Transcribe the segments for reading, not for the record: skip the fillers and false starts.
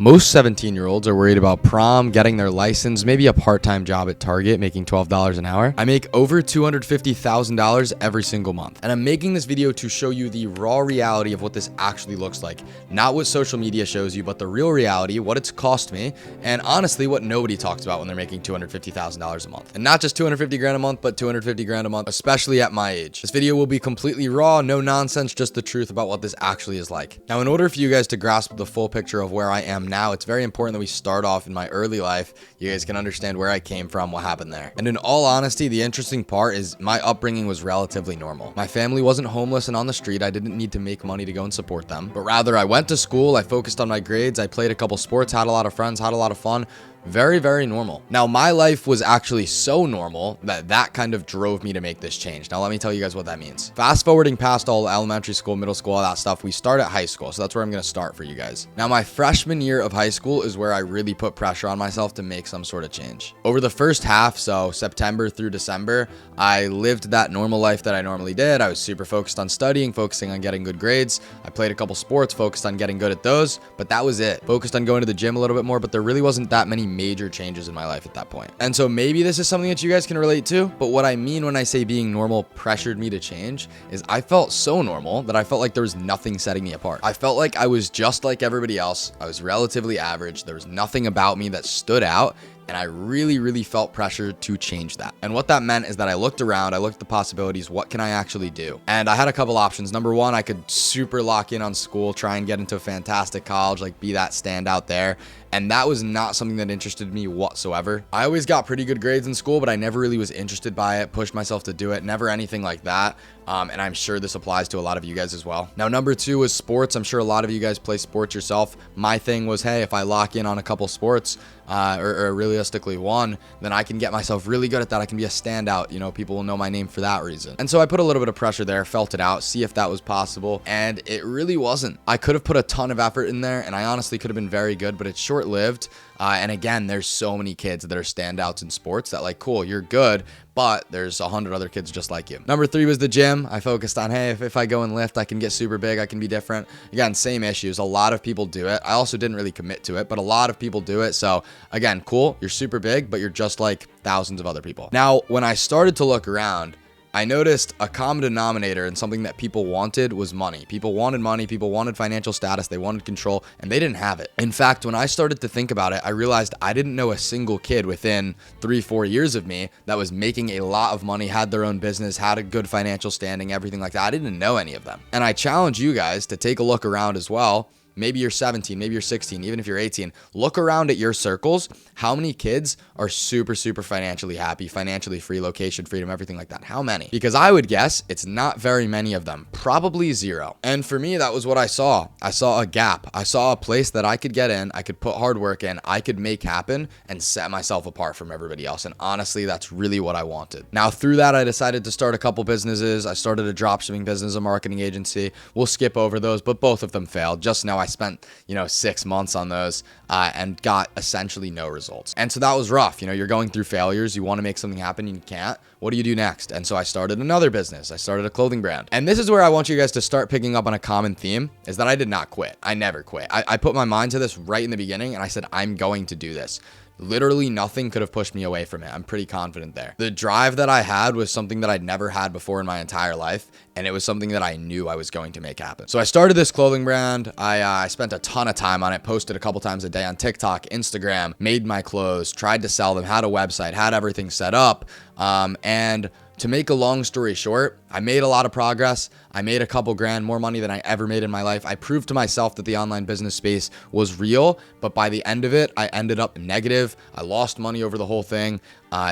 Most 17-year-olds are worried about prom, getting their license, maybe a part-time job at Target making $12 an hour. I make over $250,000 every single month. And I'm making this video to show you the raw reality of what this actually looks like. Not what social media shows you, but the real reality, what it's cost me, and honestly, what nobody talks about when they're making $250,000 a month. And not just 250 grand a month, but 250 grand a month, especially at my age. This video will be completely raw, no nonsense, just the truth about what this actually is like. Now, in order for you guys to grasp the full picture of where I am now, it's very important that we start off in my early life. You guys can understand where I came from, what happened there. And in all honesty, the interesting part is my upbringing was relatively normal. My family wasn't homeless and on the street. I didn't need to make money to go and support them, but rather I went to school, I focused on my grades, I played a couple sports, had a lot of friends, had a lot of fun. Very, very normal. Now, my life was actually so normal that kind of drove me to make this change. Now, let me tell you guys what that means. Fast forwarding past all elementary school, middle school, all that stuff, we start at high school. So that's where I'm going to start for you guys. Now, my freshman year of high school is where I really put pressure on myself to make some sort of change. Over the first half, so September through December, I lived that normal life that I normally did. I was super focused on studying, focusing on getting good grades. I played a couple sports, focused on getting good at those, but that was it. Focused on going to the gym a little bit more, but there really wasn't that many major changes in my life at that point. And so maybe this is something that you guys can relate to, but what I mean when I say being normal pressured me to change is I felt so normal that I felt like there was nothing setting me apart. I felt like I was just like everybody else. I was relatively average. There was nothing about me that stood out. And I really felt pressure to change that. And what that meant is that I looked around, I looked at the possibilities, what can I actually do? And I had a couple options. Number one, I could super lock in on school, try and get into a fantastic college, like be that standout there. And that was not something that interested me whatsoever. I always got pretty good grades in school, but I never really was interested by it, pushed myself to do it, never anything like that. And I'm sure this applies to a lot of you guys as well. Now, number two is sports. I'm sure a lot of you guys play sports yourself. My thing was, hey, if I lock in on a couple sports, or realistically one, then I can get myself really good at that. I can be a standout. You know, people will know my name for that reason. And so I put a little bit of pressure there, felt it out, see if that was possible. And it really wasn't. I could have put a ton of effort in there, and I honestly could have been very good, but it's short-lived. And again, there's so many kids that are standouts in sports that like, cool, you're good, but there's 100 other kids just like you. Number three was the gym. I focused on, hey, if I go and lift, I can get super big. I can be different. Again, same issues. A lot of people do it. I also didn't really commit to it, but a lot of people do it. So again, cool. You're super big, but you're just like thousands of other people. Now, when I started to look around, I noticed a common denominator and something that people wanted was money. People wanted money, people wanted financial status, they wanted control, and they didn't have it. In fact, when I started to think about it, I realized I didn't know a single kid within 3-4 years of me that was making a lot of money, had their own business, had a good financial standing, everything like that. I didn't know any of them. And I challenge you guys to take a look around as well. Maybe you're 17, maybe you're 16, even if you're 18, look around at your circles. How many kids are super financially happy, financially free, location freedom, everything like that? How many? Because I would guess it's not very many of them, probably zero. And for me, that was what I saw. I saw a gap. I saw a place that I could get in, I could put hard work in, I could make happen and set myself apart from everybody else. And honestly, that's really what I wanted. Now, through that, I decided to start a couple businesses. I started a dropshipping business, a marketing agency. We'll skip over those, but both of them failed. Just now, I spent 6 months on those and got essentially no results. And so that was rough. You're going through failures. You want to make something happen and you can't. What do you do next? And so I started another business. I started a clothing brand. And this is where I want you guys to start picking up on a common theme, is that I did not quit. I never quit. I put my mind to this right in the beginning and I said, I'm going to do this. Literally nothing could have pushed me away from it. I'm pretty confident there. The drive that I had was something that I'd never had before in my entire life, and it was something that I knew I was going to make happen. So I started this clothing brand. I spent a ton of time on it, posted a couple times a day on TikTok, Instagram, made my clothes, tried to sell them, had a website, had everything set up, and to make a long story short, I made a lot of progress. I made a couple grand, more money than I ever made in my life. I proved to myself that the online business space was real, but by the end of it, I ended up negative. I lost money over the whole thing.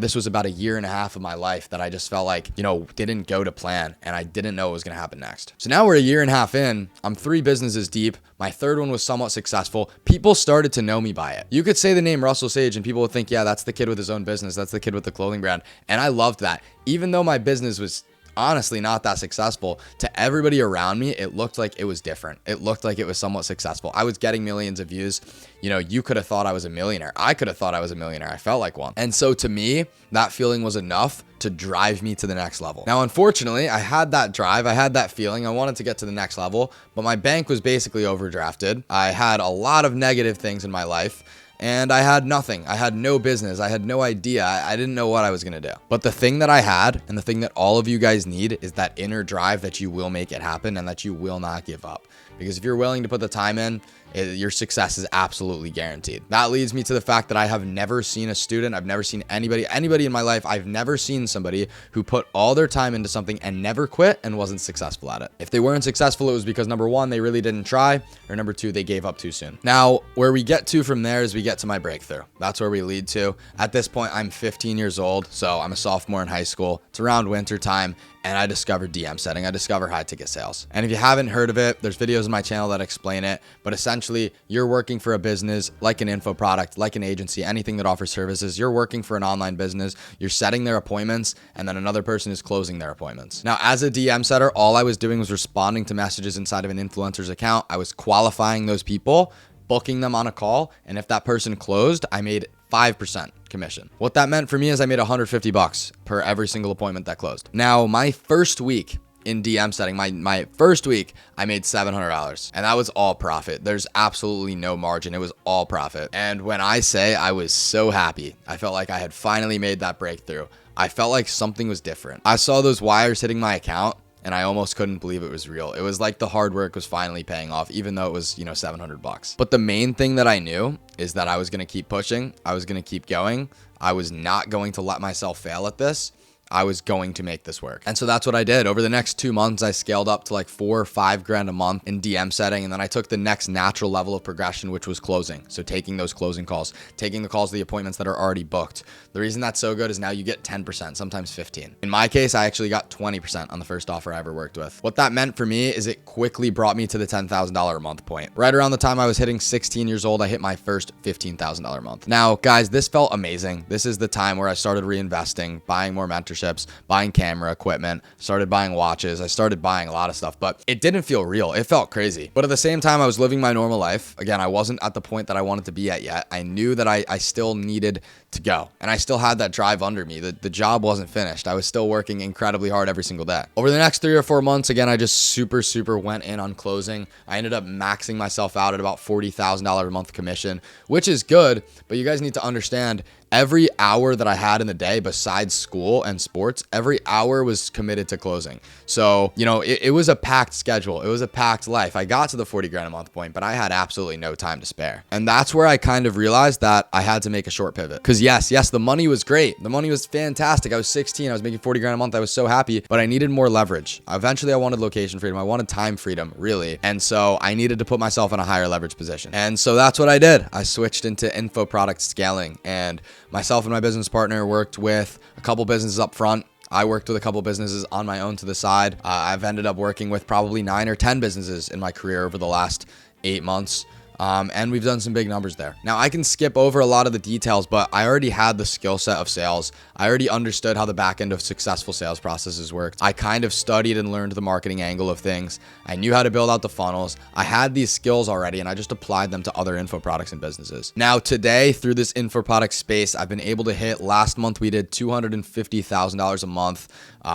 This was about 1.5 years of my life that I just felt like, didn't go to plan, and I didn't know what was going to happen next. So now we're 1.5 years in. I'm 3 businesses deep. My third one was somewhat successful. People started to know me by it. You could say the name Russell Sage and people would think, yeah, that's the kid with his own business. That's the kid with the clothing brand. And I loved that. Even though my business was honestly not that successful. To everybody around me, it looked like it was different. It looked like it was somewhat successful. I was getting millions of views. You know, you could have thought I was a millionaire. I could have thought I was a millionaire. I felt like one. And so to me, that feeling was enough to drive me to the next level. Now, unfortunately, I had that drive. I had that feeling. I wanted to get to the next level, but my bank was basically overdrafted. I had a lot of negative things in my life. And I had nothing. I had no business. I had no idea. I didn't know what I was going to do. But the thing that I had, and the thing that all of you guys need, is that inner drive that you will make it happen and that you will not give up. Because if you're willing to put the time in, your success is absolutely guaranteed. That leads me to the fact that I have never seen a student. I've never seen anybody in my life. I've never seen somebody who put all their time into something and never quit and wasn't successful at it. If they weren't successful, it was because number one, they really didn't try, or number two, they gave up too soon. Now, where we get to from there is we get to my breakthrough. That's where we lead to. At this point, I'm 15 years old, so I'm a sophomore in high school. It's around winter time. And I discovered DM setting. I discovered high ticket sales. And if you haven't heard of it, there's videos on my channel that explain it. But essentially, you're working for a business like an info product, like an agency, anything that offers services. You're working for an online business. You're setting their appointments, and then another person is closing their appointments. Now, as a DM setter, all I was doing was responding to messages inside of an influencer's account. I was qualifying those people, booking them on a call. And if that person closed, I made 5% commission. What that meant for me is I made $150 per every single appointment that closed. Now, my first week in DM setting, my first week, I made $700, and that was all profit. There's absolutely no margin. It was all profit. And when I say I was so happy, I felt like I had finally made that breakthrough. I felt like something was different. I saw those wires hitting my account, and I almost couldn't believe it was real. It was like the hard work was finally paying off, even though it was, $700. But the main thing that I knew is that I was going to keep pushing. I was going to keep going. I was not going to let myself fail at this. I was going to make this work. And so that's what I did. Over the next 2 months, I scaled up to like $4 or $5 grand a month in DM setting. And then I took the next natural level of progression, which was closing. So taking those closing calls, taking the calls to the appointments that are already booked. The reason that's so good is now you get 10%, sometimes 15. In my case, I actually got 20% on the first offer I ever worked with. What that meant for me is it quickly brought me to the $10,000 a month point. Right around the time I was hitting 16 years old, I hit my first $15,000 a month. Now, guys, this felt amazing. This is the time where I started reinvesting, buying more mentorships, buying camera equipment, started buying watches. I started buying a lot of stuff, but it didn't feel real. It felt crazy. But at the same time, I was living my normal life. Again, I wasn't at the point that I wanted to be at yet. I knew that I still needed to go, and I still had that drive under me. The job wasn't finished. I was still working incredibly hard every single day. Over the next 3 or 4 months, again, I just super went in on closing. I ended up maxing myself out at about $40,000 a month commission, which is good, but you guys need to understand every hour that I had in the day besides school and sports, every hour was committed to closing. So, it was a packed schedule. It was a packed life. I got to the 40 grand a month point, but I had absolutely no time to spare. And that's where I kind of realized that I had to make a short pivot. Because yes, the money was great. The money was fantastic. I was 16. I was making 40 grand a month. I was so happy, but I needed more leverage. Eventually, I wanted location freedom. I wanted time freedom, really. And so I needed to put myself in a higher leverage position. And so that's what I did. I switched into info product scaling, and myself and my business partner worked with a couple businesses up front. I worked with a couple businesses on my own to the side. I've ended up working with probably 9 or 10 businesses in my career over the last 8 months. And we've done some big numbers there. Now, I can skip over a lot of the details, but I already had the skill set of sales. I already understood how the back end of successful sales processes worked. I kind of studied and learned the marketing angle of things. I knew how to build out the funnels. I had these skills already, and I just applied them to other info products and businesses. Now, today, through this info product space, I've been able to hit. Last month, we did $250,000 a month.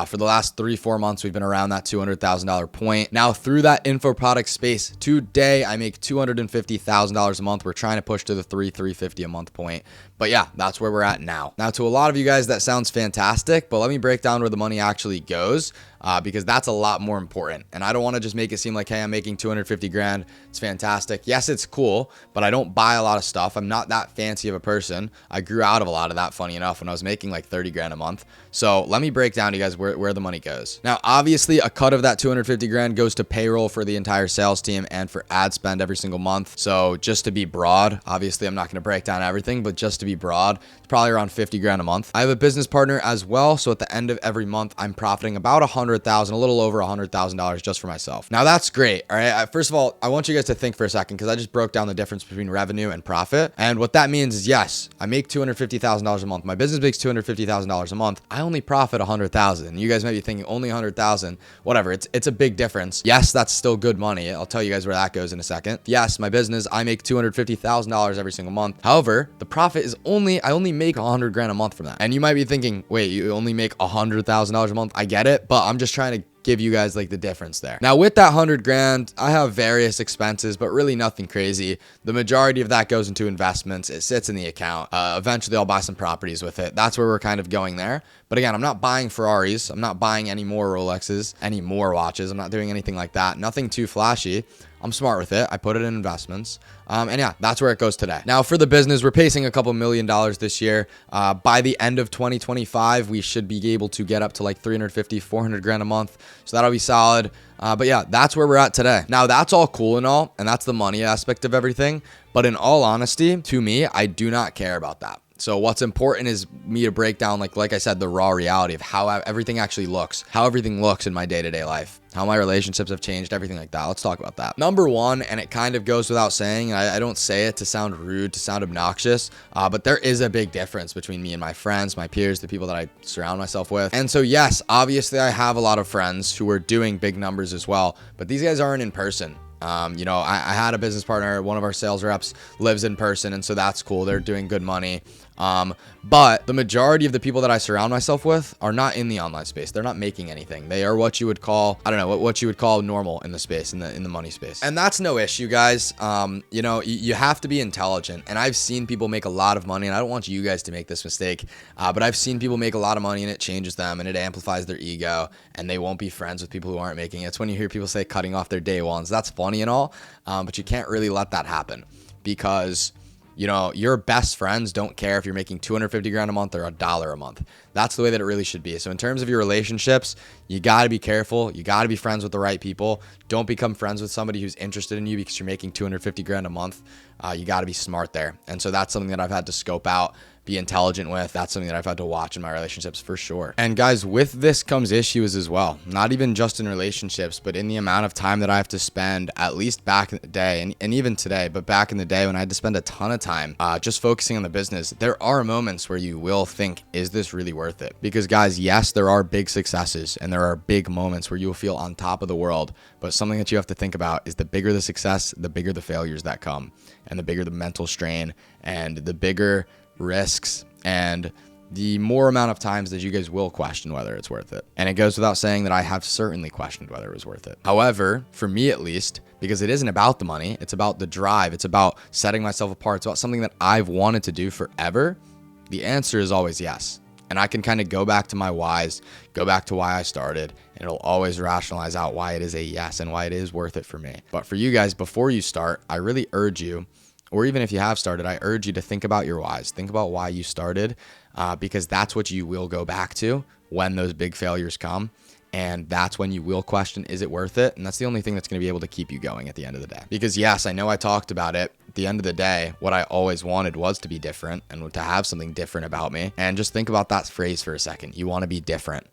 For the last 3-4 months, we've been around that $200,000 point. Now, through that info product space, today, I make $250,000 a month. We're trying to push to the $350 a month point. But yeah, that's where we're at now. Now, to a lot of you guys, that sounds fantastic, but let me break down where the money actually goes, because that's a lot more important. And I don't want to just make it seem like, hey, I'm making 250 grand. It's fantastic. Yes, it's cool, but I don't buy a lot of stuff. I'm not that fancy of a person. I grew out of a lot of that, funny enough, when I was making like 30 grand a month. So let me break down to you guys where the money goes. Now, obviously, a cut of that 250 grand goes to payroll for the entire sales team and for ad spend every single month. So just to be broad, obviously, I'm not going to break down everything, but just to be broad, it's probably around 50 grand a month. I have a business partner as well. So at the end of every month, I'm profiting about $100 $100,000, a little over $100,000 just for myself. Now that's great. All right. First of all, I want you guys to think for a second, because I just broke down the difference between revenue and profit. And what that means is, yes, I make $250,000 a month. My business makes $250,000 a month. I only profit $100,000. You guys might be thinking only $100,000, whatever. It's a big difference. Yes, that's still good money. I'll tell you guys where that goes in a second. Yes, my business, I make $250,000 every single month. However, the profit is I only make $100,000 a month from that. And you might be thinking, wait, you only make $100,000 a month? I get it, but I'm just trying to give you guys like the difference there. Now with that $100,000, I have various expenses, but really nothing crazy. The majority of that goes into investments. It sits in the account. Eventually I'll buy some properties with it. That's where we're kind of going there. But again, I'm not buying Ferraris. I'm not buying any more Rolexes, any more watches. I'm not doing anything like that. Nothing too flashy. I'm smart with it. I put it in investments. And yeah, that's where it goes today. Now for the business, we're pacing a couple $1 million this year. By the end of 2025, we should be able to get up to like 350, 400 grand a month. So that'll be solid. But yeah, that's where we're at today. Now that's all cool and all, and that's the money aspect of everything. But in all honesty, to me, I do not care about that. So what's important is me to break down, like I said, the raw reality of how everything actually looks, how everything looks in my day-to-day life, how my relationships have changed, everything like that. Let's talk about that. Number one, and it kind of goes without saying, I don't say it to sound rude, to sound obnoxious, but there is a big difference between me and my friends, my peers, the people that I surround myself with. And so yes, obviously I have a lot of friends who are doing big numbers as well, but these guys aren't in person. I had a business partner, one of our sales reps lives in person, and so that's cool. They're doing good money. But the majority of the people that I surround myself with are not in the online space. They're not making anything. They are what you would call, I don't know, what you would call normal in the space, in the money space. And that's no issue, guys. You have to be intelligent. And I've seen people make a lot of money, and I don't want you guys to make this mistake. But I've seen people make a lot of money, and it changes them, and it amplifies their ego, and they won't be friends with people who aren't making it. It's when you hear people say cutting off their day ones. That's funny and all, but you can't really let that happen, because your best friends don't care if you're making 250 grand a month or $1 a month. That's the way that it really should be. So in terms of your relationships, you got to be careful. You got to be friends with the right people. Don't become friends with somebody who's interested in you because you're making 250 grand a month. You got to be smart there. And so that's something that I've had to scope out, be intelligent with. That's something that I've had to watch in my relationships for sure. And guys, with this comes issues as well. Not even just in relationships, but in the amount of time that I have to spend, at least back in the day, and even today, but back in the day when I had to spend a ton of time just focusing on the business, there are moments where you will think, is this really worth it? Because guys, yes, there are big successes and there are big moments where you'll feel on top of the world. But something that you have to think about is the bigger the success, the bigger the failures that come, and the bigger the mental strain, and the bigger risks, and the more amount of times that you guys will question whether it's worth it. And it goes without saying that I have certainly questioned whether it was worth it. However, for me at least, because it isn't about the money, it's about the drive, it's about setting myself apart, it's about something that I've wanted to do forever, the answer is always yes. And I can kind of go back to my whys, go back to why I started, and it'll always rationalize out why it is a yes and why it is worth it for me. But for you guys, before you start, I really urge you, or even if you have started, I urge you to think about your whys. Think about why you started, because that's what you will go back to when those big failures come. And that's when you will question, is it worth it? And that's the only thing that's going to be able to keep you going at the end of the day. Because yes, I know I talked about it. At the end of the day, what I always wanted was to be different and to have something different about me. And just think about that phrase for a second. You want to be different.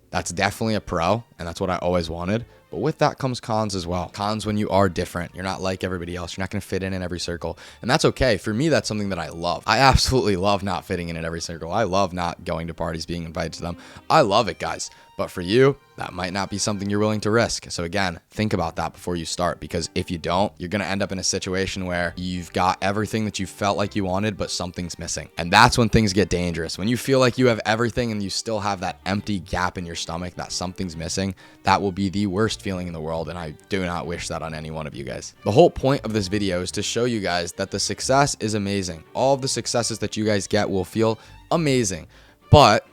That's definitely a pro, and that's what I always wanted. But with that comes cons as well. Cons when you are different. You're not like everybody else. You're not going to fit in every circle. And that's okay. For me, that's something that I love. I absolutely love not fitting in every circle. I love not going to parties, being invited to them. I love it, guys. But for you, that might not be something you're willing to risk. So again, think about that before you start, because if you don't, you're going to end up in a situation where you've got everything that you felt like you wanted, but something's missing. And that's when things get dangerous. When you feel like you have everything and you still have that empty gap in your stomach, that something's missing, that will be the worst feeling in the world. And I do not wish that on any one of you guys. The whole point of this video is to show you guys that the success is amazing. All of the successes that you guys get will feel amazing. But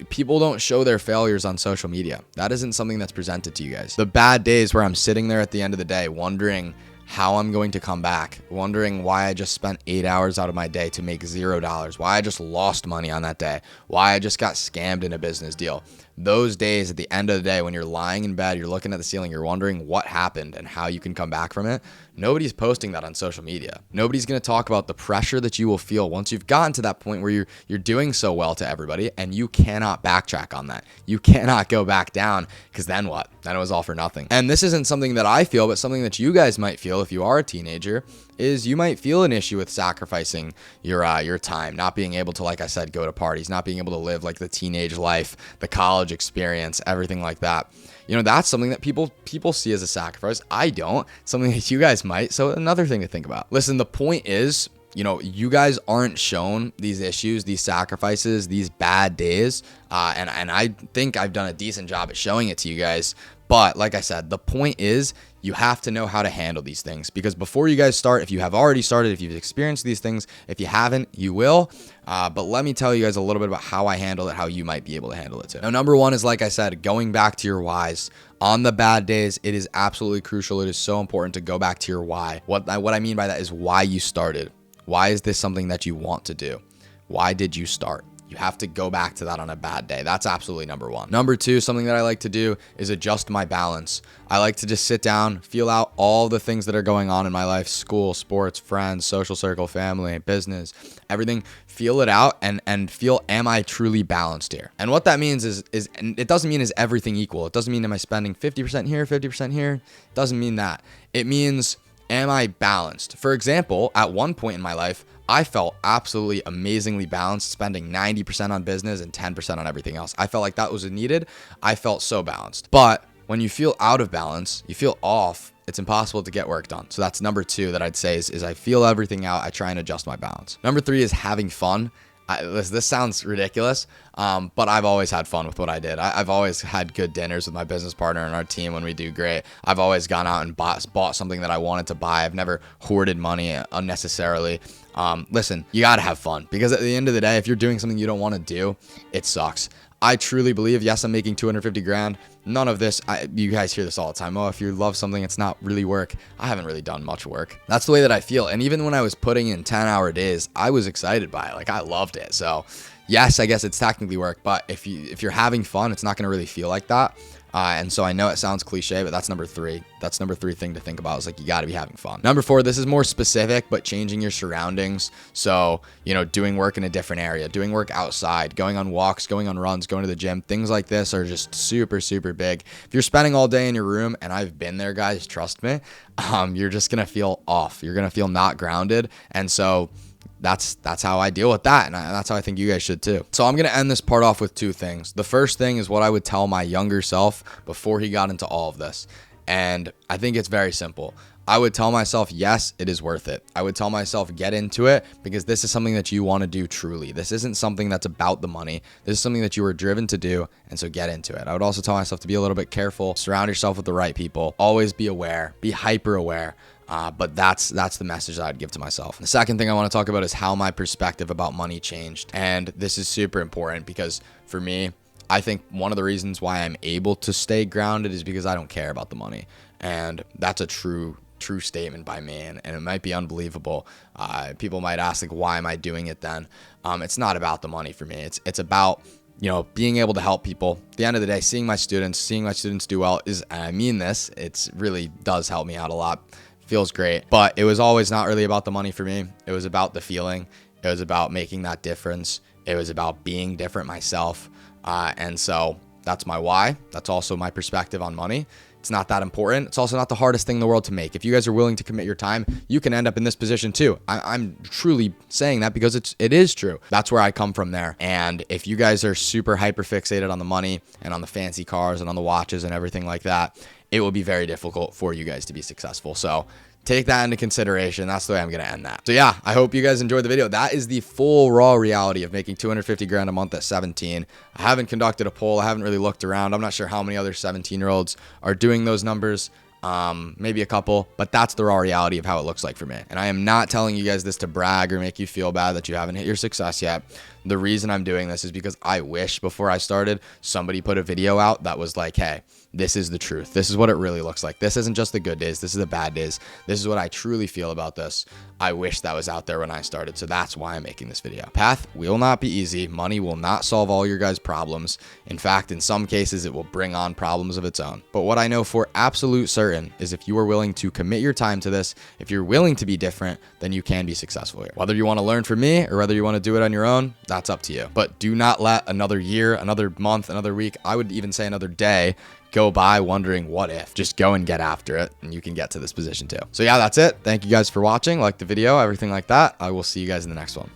people don't show their failures on social media. That isn't something that's presented to you guys. The bad days where I'm sitting there at the end of the day wondering how I'm going to come back, wondering why I just spent 8 hours out of my day to make $0, why I just lost money on that day, why I just got scammed in a business deal. those days at the end of the day when you're lying in bed, you're looking at the ceiling, you're wondering what happened and how you can come back from it, nobody's posting that on social media. Nobody's going to talk about the pressure that you will feel once you've gotten to that point where you're doing so well to everybody, and you cannot backtrack on that. You cannot go back down, because then what? Then it was all for nothing. And this isn't something that I feel, but something that you guys might feel if you are a teenager, is you might feel an issue with sacrificing your time, not being able to, like I said, go to parties, not being able to live like the teenage life, the college experience, everything like that. You know, that's something that people see as a sacrifice. I don't. Something that you guys might. So another thing to think about. Listen, the point is, you know, you guys aren't shown these issues, these sacrifices, these bad days. And I think I've done a decent job at showing it to you guys. But like I said, the point is you have to know how to handle these things, because before you guys start, if you have already started, if you've experienced these things, if you haven't, you will. But let me tell you guys a little bit about how I handle it, how you might be able to handle it too. Now, number one is, like I said, going back to your whys. On the bad days, it is absolutely crucial. It is so important to go back to your why. What I mean by that is why you started. Why is this something that you want to do? Why did you start? You have to go back to that on a bad day. That's absolutely number one. Number two, something that I like to do is adjust my balance. I like to just sit down, feel out all the things that are going on in my life: school, sports, friends, social circle, family, business, everything. Feel it out and feel, am I truly balanced here? And what that means is and it doesn't mean is everything equal. It doesn't mean am I spending 50% here, 50% here. It doesn't mean that. It means, am I balanced? For example, at one point in my life, I felt absolutely amazingly balanced, spending 90% on business and 10% on everything else. I felt like that was needed. I felt so balanced. But when you feel out of balance, you feel off, it's impossible to get work done. So that's number two that I'd say is I feel everything out. I try and adjust my balance. Number three is having fun. This sounds ridiculous, but I've always had fun with what I did. I've always had good dinners with my business partner and our team when we do great. I've always gone out and bought something that I wanted to buy. I've never hoarded money unnecessarily. Listen, you got to have fun, because at the end of the day, if you're doing something you don't want to do, it sucks. I truly believe, yes, I'm making 250 grand. None of this, you guys hear this all the time. Oh, if you love something, it's not really work. I haven't really done much work. That's the way that I feel. And even when I was putting in 10-hour days, I was excited by it. Like, I loved it. So yes, I guess it's technically work, but if you're having fun, it's not going to really feel like that. And so I know it sounds cliche, but that's number three. That's number three thing to think about, is like, you got to be having fun. Number four, this is more specific, but changing your surroundings. So, you know, doing work in a different area, doing work outside, going on walks, going on runs, going to the gym, things like this are just super, super big. If you're spending all day in your room, and I've been there, guys, trust me, you're just going to feel off. You're going to feel not grounded. And so that's how I deal with that. And that's how I think you guys should too. So I'm going to end this part off with two things. The first thing is what I would tell my younger self before he got into all of this. And I think it's very simple. I would tell myself, yes, it is worth it. I would tell myself, get into it, because this is something that you want to do truly. This isn't something that's about the money. This is something that you were driven to do. And so get into it. I would also tell myself to be a little bit careful, surround yourself with the right people, always be aware, be hyper aware. But that's the message that I'd give to myself. The second thing I want to talk about is how my perspective about money changed. And this is super important, because for me, I think one of the reasons why I'm able to stay grounded is because I don't care about the money. And that's a true statement by me, and it might be unbelievable. People might ask, like, why am I doing it then? It's not about the money for me. It's about, you know, being able to help people. At the end of the day, seeing my students do well is, and I mean this, it's really does help me out a lot. Feels great. But it was always not really about the money for me. It was about the feeling. It was about making that difference. It was about being different myself. And so that's my why. That's also my perspective on money. It's not that important. It's also not the hardest thing in the world to make. If you guys are willing to commit your time, you can end up in this position too. I'm truly saying that because it is true. That's where I come from there. And if you guys are super hyper fixated on the money and on the fancy cars and on the watches and everything like that, it will be very difficult for you guys to be successful. So take that into consideration. That's the way I'm going to end that. So yeah, I hope you guys enjoyed the video. That is the full raw reality of making 250 grand a month at 17. I haven't conducted a poll. I haven't really looked around. I'm not sure how many other 17-year-olds are doing those numbers. Maybe a couple, but that's the raw reality of how it looks like for me. And I am not telling you guys this to brag or make you feel bad that you haven't hit your success yet. The reason I'm doing this is because I wish before I started, somebody put a video out that was like, hey, this is the truth. This is what it really looks like. This isn't just the good days. This is the bad days. This is what I truly feel about this. I wish that was out there when I started. So that's why I'm making this video. Path will not be easy. Money will not solve all your guys' problems. In fact, in some cases, it will bring on problems of its own. But what I know for absolute certain is if you are willing to commit your time to this, if you're willing to be different, then you can be successful here. Whether you want to learn from me or whether you want to do it on your own, that's up to you. But do not let another year, another month, another week, I would even say another day, go by wondering what if. Just go and get after it, and you can get to this position too. So yeah, that's it. Thank you guys for watching. Like the video, everything like that. I will see you guys in the next one.